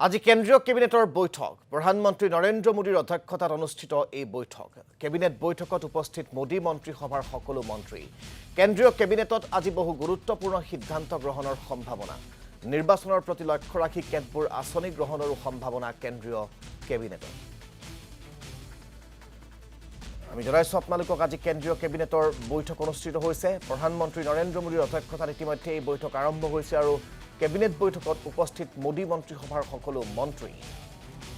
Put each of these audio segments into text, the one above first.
আজি কেন্দ্ৰীয় কেবিনেটৰ বৈঠক প্ৰধানমন্ত্ৰী নৰেন্দ্ৰ মোদীৰ অধ্যক্ষতাত অনুষ্ঠিত এই বৈঠক কেবিনেট বৈঠকত উপস্থিত মোদী মন্ত্ৰীসভাৰ সকলো মন্ত্ৰী কেন্দ্ৰীয় কেবিনেটত আজি বহু গুৰুত্বপূৰ্ণ সিদ্ধান্ত গ্ৰহণৰ সম্ভাৱনা নিৰ্বাচনৰ প্ৰতি লক্ষ্য ৰাখি কেতবোৰ আঁচনি গ্ৰহণৰো সম্ভাৱনা কেন্দ্ৰীয় কেবিনেটত আমি জনাইছো আপোনালোকক আজি কেন্দ্ৰীয় কেবিনেটৰ বৈঠক অনুষ্ঠিত হৈছে প্ৰধানমন্ত্ৰী নৰেন্দ্ৰ মোদীৰ অধ্যক্ষতাত ইতিমধ্যে এই বৈঠক আৰম্ভ হৈছে আৰু কেবিনেট বৈঠকত উপস্থিত মোদী মন্ত্ৰীসভাৰ সকলো মন্ত্ৰী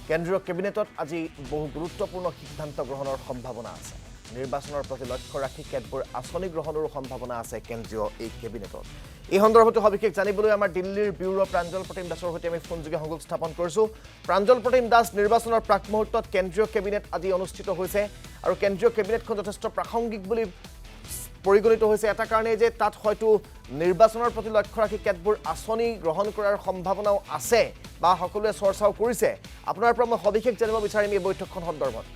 কেন্দ্ৰীয় কেবিনেটত আজি বহু গুৰুত্বপূৰ্ণ সিদ্ধান্ত গ্ৰহণৰ সম্ভাৱনা আছে নিৰ্বাচনৰ প্ৰতি লক্ষ্য ৰাখি কেতবোৰ আঁচনি গ্ৰহণৰো সম্ভাৱনা আছে কেন্দ্ৰীয় এই কেবিনেটত এই সন্দৰ্ভত সবিশেষ জানিবলৈ আমাৰ দিল্লীৰ ব্যুৰো প্ৰাঞ্জল প্ৰতিম দাসৰ সৈতে আমি ফোনযোগে সংযোগ স্থাপন কৰিছো প্ৰাঞ্জল প্ৰতিম দাস নিৰ্বাচনৰ প্ৰাক মুহূৰ্তত কেন্দ্ৰীয় কেবিনেট আজি অনুষ্ঠিত হৈছে আৰু কেন্দ্ৰীয় কেবিনেটখন যথেষ্ট প্ৰাসংগিক বুলি পৰিগণিত হৈছে এটা কাৰণে যে তাত হয়তো নিৰ্বাচনৰ প্ৰতি লক্ষ্য ৰাখি কেতবোৰ আঁচনি গ্ৰহণ কৰাৰ সম্ভাৱনাও আছে বা সকলোৱে চৰ্চাও কৰিছে আপোনাৰ পৰা মই সবিশেষ জানিব বিচাৰিম এই বৈঠকখন সন্দৰ্ভত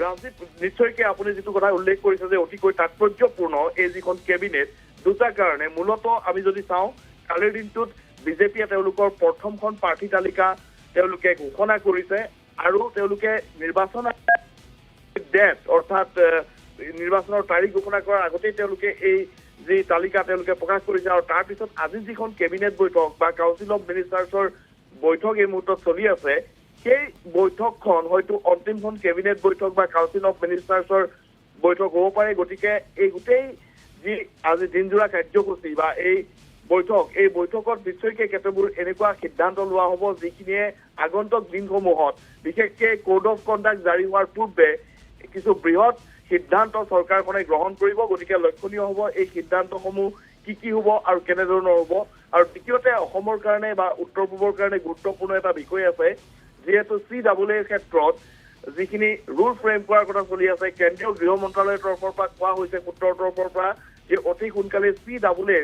ৰাজীৱ নিশ্চয়কৈ আপুনি যেটো কথা উল্লেখ কৰিছে যে অতিকৈ তাৎপৰ্যপূৰ্ণ এই যিখন কেবিনেট দুটা কাৰণে মূলত আমি যদি চাওঁ কালিৰ দিনটোত বিজেপিয়ে তেওঁলোকৰ প্ৰথমখন প্ৰাৰ্থী তালিকা তেওঁলোকে ঘোষণা কৰিছে আৰু তেওঁলোকে নিৰ্বাচন ডেট অৰ্থাৎ নিৰ্বাচনৰ তাৰিখ ঘোষণা কৰাৰ আগতেই তেওঁলোকে এই যি তালিকা তেওঁলোকে প্ৰকাশ কৰিছে আৰু তাৰ পিছত আজি যিখন কেবিনেট বৈঠক বা কাউন্সিল অফ মিনিষ্টাৰ্ছৰ বৈঠক এই মুহূৰ্তত চলি আছে সেই বৈঠকখন হয়তো অন্তিমখন কেবিনেট বৈঠক বা কাউন্সিল অফ মিনিষ্টাৰ্ছৰ বৈঠক হ'ব পাৰে গতিকে এই গোটেই যি আজি দিনজোৰা কাৰ্যসূচী বা এই বৈঠকত নিশ্চয়কৈ কেতবোৰ এনেকুৱা সিদ্ধান্ত লোৱা হ'ব যিখিনিয়ে আগন্তুক দিনসমূহত বিশেষকৈ কোড অফ কণ্ডাক্ট জাৰি হোৱাৰ পূৰ্বে কিছু বৃহৎ সিদ্ধান্ত চৰকাৰখনে গ্ৰহণ কৰিব গতিকে লক্ষণীয় হ'ব এই সিদ্ধান্তসমূহ কি হ'ব আৰু কেনেধৰণৰ হ'ব আৰু দ্বিতীয়তে অসমৰ কাৰণে বা উত্তৰ পূবৰ কাৰণে গুৰুত্বপূৰ্ণ এটা বিষয় আছে যিহেতু CAA ক্ষেত্ৰত যিখিনি ৰুল ফ্ৰেম কৰাৰ কথা চলি আছে কেন্দ্ৰীয় গৃহ মন্ত্ৰালয়ৰ তৰফৰ পৰা কোৱা হৈছে সূত্ৰৰ তৰফৰ পৰা যে অতি সোনকালে CAA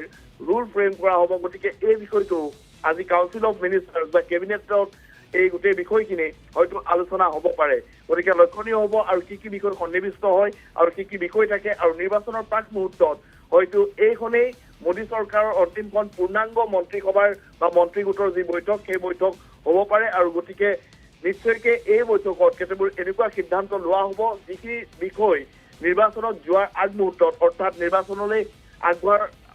ৰুল ফ্ৰেম কৰা হ'ব গতিকে এই বিষয়টো আজি কাউন্সিল অফ মিনিষ্টাৰ্ছ বা কেবিনেটত এই গোটেই বিষয়খিনি হয়তো আলোচনা হ'ব পাৰে গতিকে লক্ষণীয় হ'ব আৰু কি বিষয় সন্নিৱিষ্ট হয় আৰু কি বিষয় থাকে আৰু নিৰ্বাচনৰ প্ৰাক মুহূৰ্তত হয়তো এইখনেই মোদী চৰকাৰৰ অন্তিমখন পূৰ্ণাংগ মন্ত্ৰীসভাৰ বা মন্ত্ৰী গোটৰ যি বৈঠক সেই বৈঠক হ'ব পাৰে আৰু গতিকে নিশ্চয়কৈ এই বৈঠকত কেতবোৰ এনেকুৱা সিদ্ধান্ত লোৱা হ'ব যিখিনি বিষয় নিৰ্বাচনত যোৱাৰ আগমুহূৰ্তত অৰ্থাৎ নিৰ্বাচনলৈ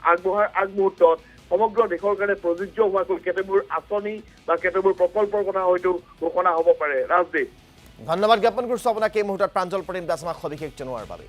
আগবঢ়াৰ আগমুহূৰ্তত সমগ্ৰ দেশৰ কাৰণে প্ৰযোজ্য হোৱাকৈ কেতবোৰ আঁচনি বা কেতবোৰ প্ৰকল্পৰ কথা হয়তো ঘোষণা হ'ব পাৰে ৰাজদীপ ধন্যবাদ জ্ঞাপন কৰিছো আপোনাক এই মুহূৰ্তত প্ৰাঞ্জল প্ৰতিম দাস আমাক সবিশেষ জনোৱাৰ বাবে